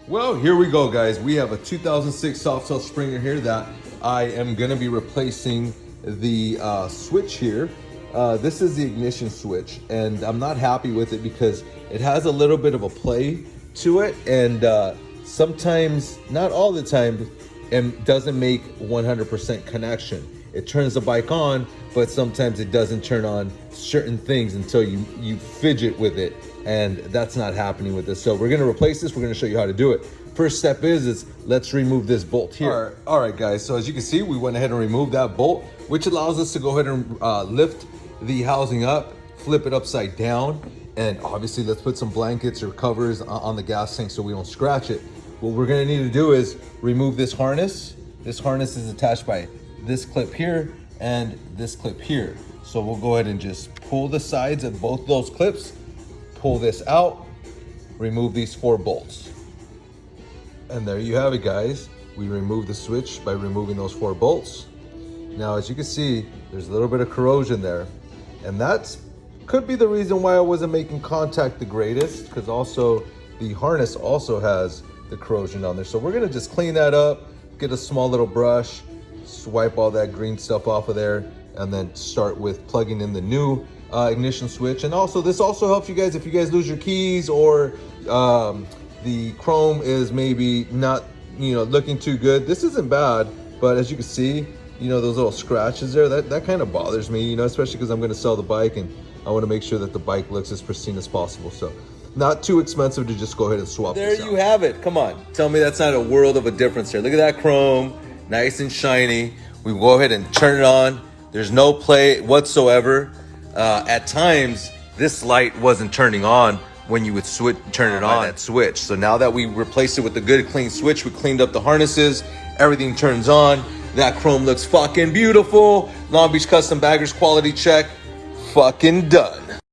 Well, here we go, guys. We have a 2006 soft cell Springer here that I am going to be replacing the switch here. This is the ignition switch, and I'm not happy with it because it has a little bit of a play to it, and sometimes, not all the time, it doesn't make 100% connection. It turns the bike on, but sometimes it doesn't turn on certain things until you fidget with it, and that's not happening with this. So we're gonna replace this. We're gonna show you how to do it. First step is let's remove this bolt here. All right, guys, so as you can see, we went ahead and removed that bolt, which allows us to go ahead and lift the housing up, flip it upside down, and obviously let's put some blankets or covers on the gas tank so we don't scratch it. What we're gonna need to do is remove this harness. This harness is attached by this clip here and this clip here. So we'll go ahead and just pull the sides of both those clips, pull this out, remove these 4 bolts. And there you have it, guys. We removed the switch by removing those 4 bolts. Now, as you can see, there's a little bit of corrosion there. And that's could be the reason why I wasn't making contact the greatest, because also the harness also has the corrosion on there. So we're gonna just clean that up, get a small little brush, swipe all that green stuff off of there, and then start with plugging in the new ignition switch. And also, this also helps you guys if you guys lose your keys or the chrome is maybe not, looking too good. This isn't bad, but as you can see, those little scratches there, that kind of bothers me, especially because I'm going to sell the bike and I want to make sure that the bike looks as pristine as possible. So not too expensive to just go ahead and swap this out. There you have it. Come on. Tell me that's not a world of a difference here. Look at that chrome, nice and shiny. We go ahead and turn it on. There's no play whatsoever. At times, this light wasn't turning on when you would turn it on, that switch. So now that we replaced it with a good clean switch, we cleaned up the harnesses, everything turns on. That chrome looks fucking beautiful. Long Beach Custom Baggers quality check, fucking done.